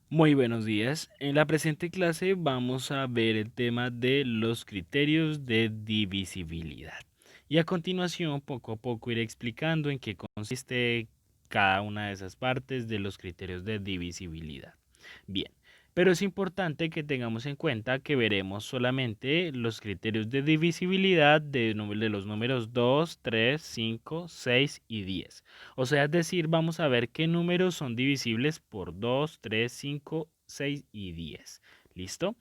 Muy buenos días. En la presente clase vamos a ver el tema de los criterios de divisibilidad. Y a continuación, poco a poco iré explicando en qué consiste cada una de esas partes de los criterios de divisibilidad. Bien, pero es importante que tengamos en cuenta que veremos solamente los criterios de divisibilidad de los números 2, 3, 5, 6 y 10. O sea, es decir, vamos a ver qué números son divisibles por 2, 3, 5, 6 y 10. ¿Listo?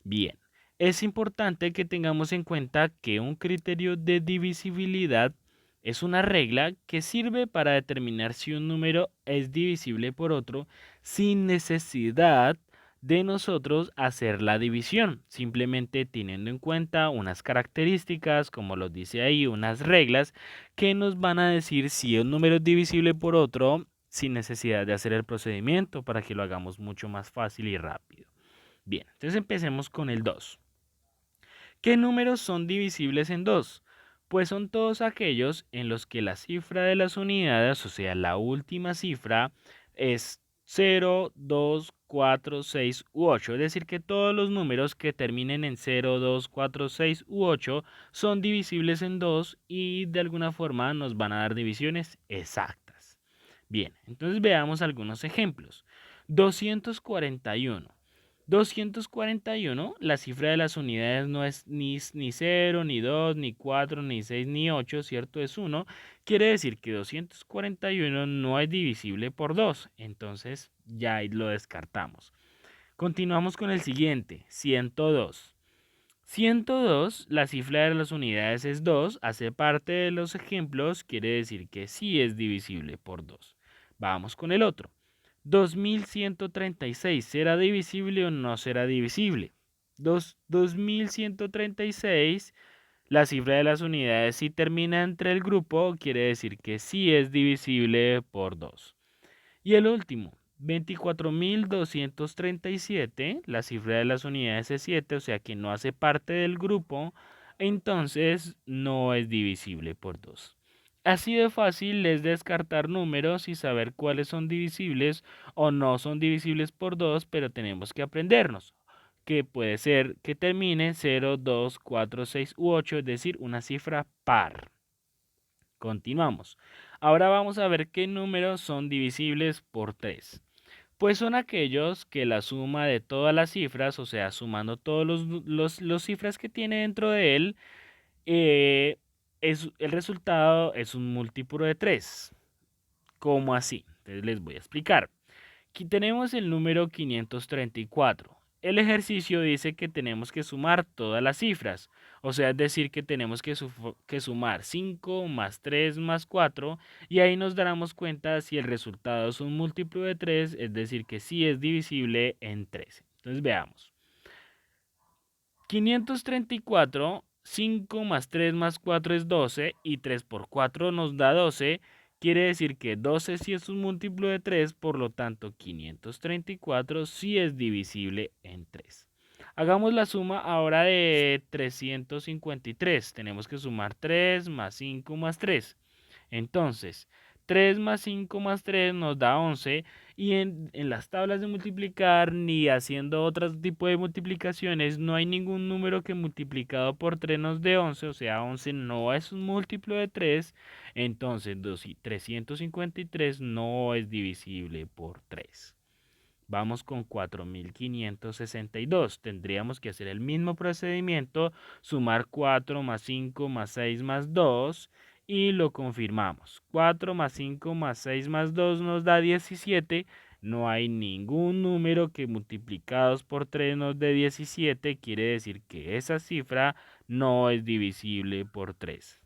Bien. Es importante que tengamos en cuenta que un criterio de divisibilidad es una regla que sirve para determinar si un número es divisible por otro sin necesidad de nosotros hacer la división, simplemente teniendo en cuenta unas características, como lo dice ahí, unas reglas que nos van a decir si un número es divisible por otro sin necesidad de hacer el procedimiento para que lo hagamos mucho más fácil y rápido. Bien, entonces empecemos con el 2. ¿Qué números son divisibles en 2? Pues son todos aquellos en los que la cifra de las unidades, o sea, la última cifra, es 0, 2, 4, 6 u 8. Es decir, que todos los números que terminen en 0, 2, 4, 6 u 8 son divisibles en 2 y de alguna forma nos van a dar divisiones exactas. Bien, entonces veamos algunos ejemplos. 241. 241, la cifra de las unidades no es ni 0, ni 2, ni 4, ni 6, ni 8, ¿cierto? Es 1. Quiere decir que 241 no es divisible por 2. Entonces ya ahí lo descartamos. Continuamos con el siguiente, 102. 102, la cifra de las unidades es 2, hace parte de los ejemplos, quiere decir que sí es divisible por 2. Vamos con el otro. 2136, ¿será divisible o no será divisible? 2136, la cifra de las unidades si termina entre el grupo, quiere decir que sí es divisible por 2. Y el último, 24.237, la cifra de las unidades es 7, o sea que no hace parte del grupo, entonces no es divisible por 2. Así de fácil es descartar números y saber cuáles son divisibles o no son divisibles por 2, pero tenemos que aprendernos que puede ser que termine 0, 2, 4, 6 u 8, es decir, una cifra par. Continuamos. Ahora vamos a ver qué números son divisibles por 3. Pues son aquellos que la suma de todas las cifras, o sea, sumando todos los cifras que tiene dentro de él, eh, el resultado es un múltiplo de 3. ¿Cómo así? Entonces les voy a explicar. Aquí tenemos el número 534. El ejercicio dice que tenemos que sumar todas las cifras, o sea, es decir, que tenemos que sumar 5 más 3 más 4 y ahí nos daremos cuenta si el resultado es un múltiplo de 3, es decir, que sí es divisible en 13. Entonces veamos. 534, 5 más 3 más 4 es 12 y 3 por 4 nos da 12. Quiere decir que 12 sí es un múltiplo de 3, por lo tanto 534 sí es divisible en 3. Hagamos la suma ahora de 353. Tenemos que sumar 3 más 5 más 3. Entonces, 3 más 5 más 3 nos da 11 y en las tablas de multiplicar ni haciendo otro tipo de multiplicaciones no hay ningún número que multiplicado por 3 nos dé 11, o sea, 11 no es un múltiplo de 3, entonces 353 no es divisible por 3. Vamos con 4562. Tendríamos que hacer el mismo procedimiento, sumar 4 más 5 más 6 más 2 y lo confirmamos. 4 más 5 más 6 más 2 nos da 17. No hay ningún número que multiplicados por 3 nos dé 17. Quiere decir que esa cifra no es divisible por 3.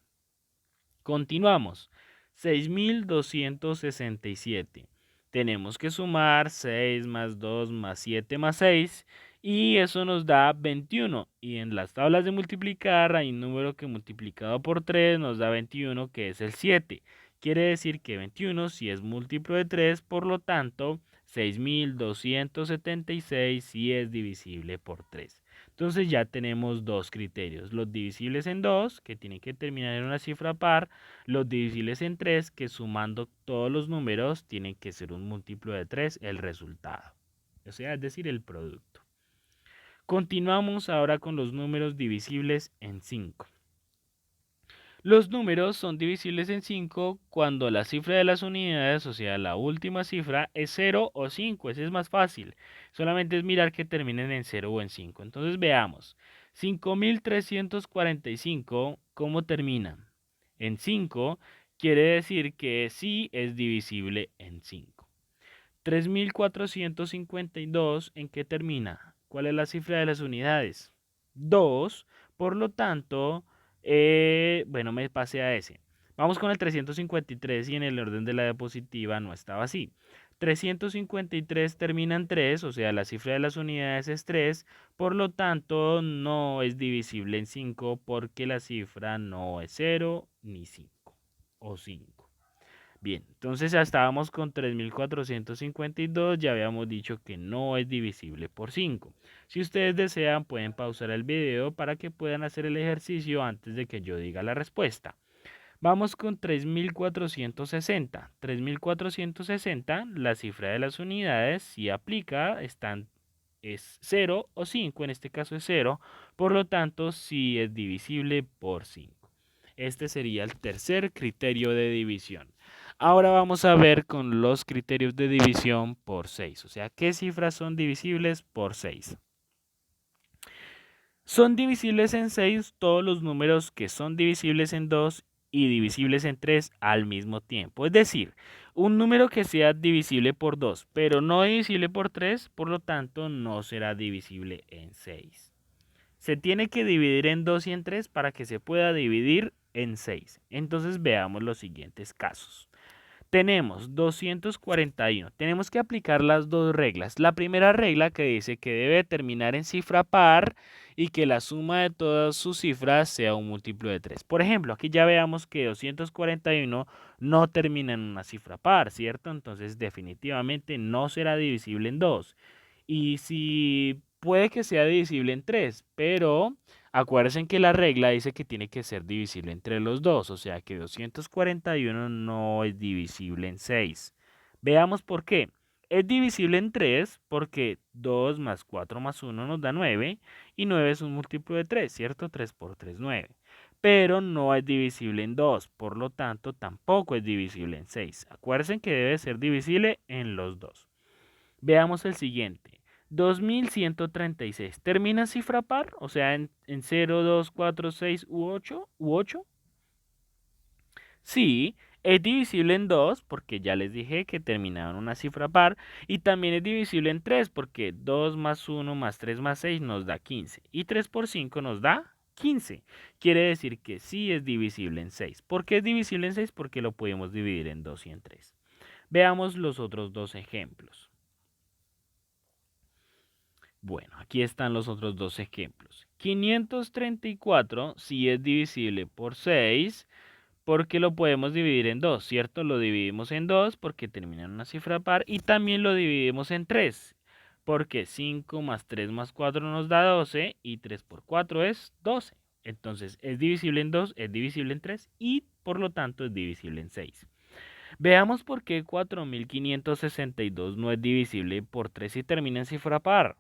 Continuamos. 6267. Tenemos que sumar 6 más 2 más 7 más 6 y eso nos da 21. Y en las tablas de multiplicar hay un número que multiplicado por 3 nos da 21, que es el 7. Quiere decir que 21 si es múltiplo de 3, por lo tanto 6276 sí es divisible por 3. Entonces ya tenemos dos criterios, los divisibles en 2, que tienen que terminar en una cifra par, los divisibles en 3, que sumando todos los números tienen que ser un múltiplo de 3 el resultado. o sea, es decir, el producto. Continuamos ahora con los números divisibles en 5. Los números son divisibles en 5 cuando la cifra de las unidades, o sea, la última cifra, es 0 o 5. Ese es más fácil. Solamente es mirar que terminen en 0 o en 5. Entonces veamos. 5345, ¿cómo termina? En 5 quiere decir que sí es divisible en 5. 3452, ¿en qué termina? ¿Cuál es la cifra de las unidades? 2. Por lo tanto, bueno, me pasé a ese. Vamos con el 353 y en el orden de la diapositiva no estaba así. 353 termina en 3, o sea, la cifra de las unidades es 3, por lo tanto no es divisible en 5 porque la cifra no es 0 ni 5 o 5. Bien, entonces ya estábamos con 3452, ya habíamos dicho que no es divisible por 5. Si ustedes desean, pueden pausar el video para que puedan hacer el ejercicio antes de que yo diga la respuesta. Vamos con 3460. 3460, la cifra de las unidades, si aplica, es 0 o 5, en este caso es 0, por lo tanto, sí es divisible por 5. Este sería el tercer criterio de división. Ahora vamos a ver con los criterios de división por 6, o sea, ¿qué cifras son divisibles por 6? Son divisibles en 6 todos los números que son divisibles en 2 y divisibles en 3 al mismo tiempo. Es decir, un número que sea divisible por 2, pero no divisible por 3, por lo tanto, no será divisible en 6. Se tiene que dividir en 2 y en 3 para que se pueda dividir en 6. Entonces veamos los siguientes casos. Tenemos 241. Tenemos que aplicar las dos reglas. La primera regla que dice que debe terminar en cifra par y que la suma de todas sus cifras sea un múltiplo de 3. Por ejemplo, aquí ya veamos que 241 no termina en una cifra par, ¿cierto? Entonces definitivamente no será divisible en 2. Y si puede que sea divisible en 3, pero acuérdense que la regla dice que tiene que ser divisible entre los dos, o sea que 241 no es divisible en 6. Veamos por qué. Es divisible en 3 porque 2 más 4 más 1 nos da 9 y 9 es un múltiplo de 3, ¿cierto? 3 por 3, 9. Pero no es divisible en 2, por lo tanto tampoco es divisible en 6. Acuérdense que debe ser divisible en los dos. Veamos el siguiente. 2136. ¿Termina en cifra par? O sea, en 0, 2, 4, 6 u 8. Sí, es divisible en 2 porque ya les dije que terminaba en una cifra par. Y también es divisible en 3 porque 2 más 1 más 3 más 6 nos da 15. Y 3 por 5 nos da 15. Quiere decir que sí es divisible en 6. ¿Por qué es divisible en 6? Porque lo podemos dividir en 2 y en 3. Veamos los otros dos ejemplos. Bueno, aquí están los otros dos ejemplos. 534 sí es divisible por 6 porque lo podemos dividir en 2, ¿cierto? Lo dividimos en 2 porque termina en una cifra par y también lo dividimos en 3 porque 5 más 3 más 4 nos da 12 y 3 por 4 es 12. Entonces es divisible en 2, es divisible en 3 y por lo tanto es divisible en 6. Veamos por qué 4562 no es divisible por 3 y termina en cifra par.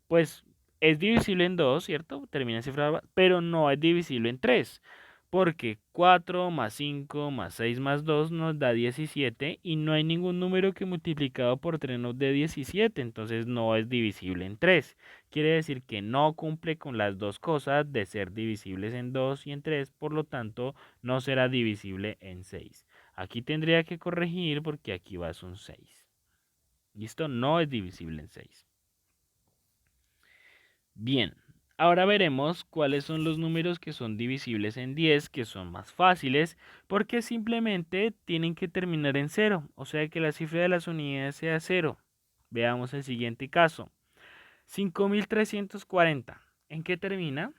Pues es divisible en 2, ¿cierto? Termina en cifra, pero no es divisible en 3, porque 4 más 5 más 6 más 2 nos da 17 y no hay ningún número que multiplicado por 3 nos dé 17, entonces no es divisible en 3. Quiere decir que no cumple con las dos cosas de ser divisibles en 2 y en 3, por lo tanto no será divisible en 6. Aquí tendría que corregir porque aquí va un 6. ¿Listo? No es divisible en 6. Bien, ahora veremos cuáles son los números que son divisibles en 10, que son más fáciles, porque simplemente tienen que terminar en 0, o sea que la cifra de las unidades sea 0. Veamos el siguiente caso. 5340. ¿En qué termina?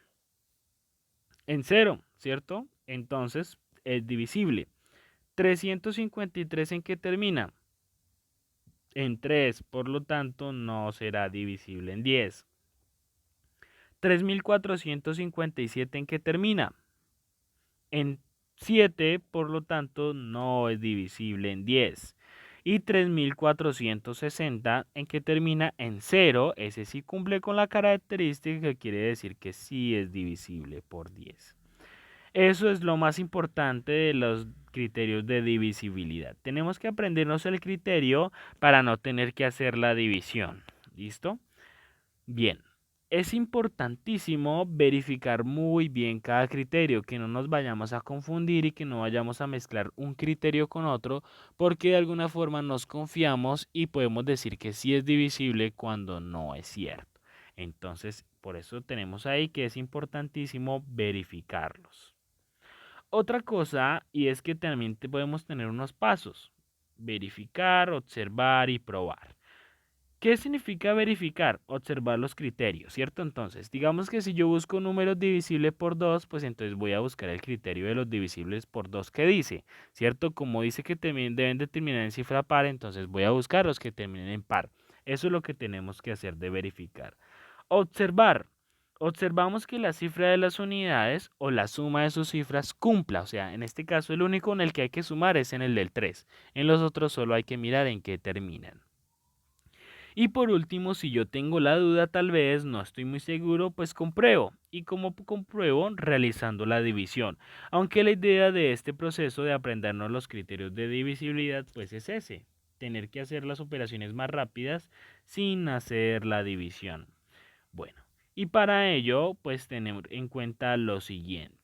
En 0, ¿cierto? Entonces es divisible. 353, ¿en qué termina? En 3, por lo tanto no será divisible en 10. 3457, ¿en qué termina? En 7, por lo tanto no es divisible en 10. y 3460 en que termina en 0, ese sí cumple con la característica que quiere decir que sí es divisible por 10. Eso es lo más importante de los criterios de divisibilidad. Tenemos que aprendernos el criterio para no tener que hacer la división. ¿Listo? Bien. Es importantísimo verificar muy bien cada criterio, que no nos vayamos a confundir y que no vayamos a mezclar un criterio con otro, porque de alguna forma nos confiamos y podemos decir que sí es divisible cuando no es cierto. Entonces, por eso tenemos ahí que es importantísimo verificarlos. Otra cosa, y es que también podemos tener unos pasos: verificar, observar y probar. ¿Qué significa verificar? Observar los criterios, ¿cierto? Entonces, digamos que si yo busco números divisibles por 2, pues entonces voy a buscar el criterio de los divisibles por 2 que dice, ¿cierto? Como dice que también deben de terminar en cifra par, entonces voy a buscar los que terminen en par. Eso es lo que tenemos que hacer de verificar. Observar. Observamos que la cifra de las unidades o la suma de sus cifras cumpla. O sea, en este caso el único en el que hay que sumar es en el del 3. En los otros solo hay que mirar en qué terminan. Y por último, si yo tengo la duda, tal vez no estoy muy seguro, pues compruebo. ¿Y cómo compruebo? Realizando la división. Aunque la idea de este proceso de aprendernos los criterios de divisibilidad, pues es ese: tener que hacer las operaciones más rápidas sin hacer la división. Bueno, y para ello, pues tener en cuenta lo siguiente: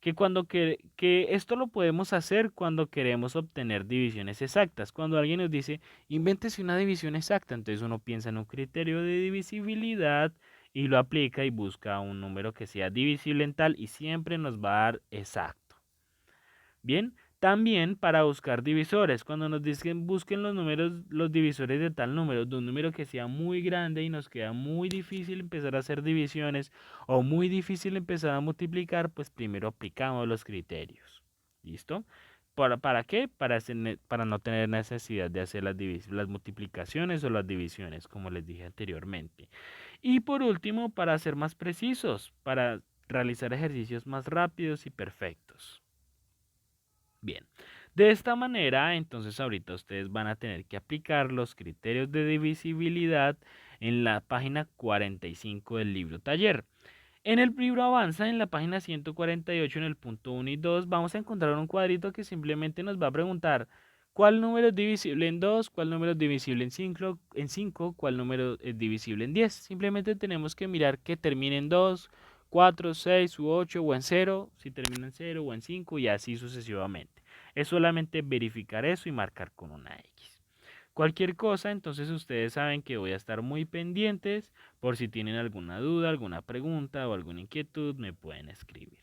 que esto lo podemos hacer cuando queremos obtener divisiones exactas. Cuando alguien nos dice, invéntese una división exacta, entonces uno piensa en un criterio de divisibilidad y lo aplica y busca un número que sea divisible en tal y siempre nos va a dar exacto. Bien, también para buscar divisores, cuando nos dicen busquen los números, los divisores de tal número, de un número que sea muy grande y nos queda muy difícil empezar a hacer divisiones o muy difícil empezar a multiplicar, pues primero aplicamos los criterios. ¿Listo? ¿Para qué? Para no tener necesidad de hacer las multiplicaciones o las divisiones, como les dije anteriormente. Y por último, para ser más precisos, para realizar ejercicios más rápidos y perfectos. Bien, de esta manera, entonces ahorita ustedes van a tener que aplicar los criterios de divisibilidad en la página 45 del libro taller. En el libro Avanza, en la página 148, en el punto 1 y 2, vamos a encontrar un cuadrito que simplemente nos va a preguntar cuál número es divisible en 2, cuál número es divisible en 5, cuál número es divisible en 10. Simplemente tenemos que mirar que termine en 2, 4, 6 u 8 o en 0, si termina en 0 o en 5 y así sucesivamente. Es solamente verificar eso y marcar con una X. Cualquier cosa, entonces ustedes saben que voy a estar muy pendientes. Por si tienen alguna duda, alguna pregunta o alguna inquietud, me pueden escribir.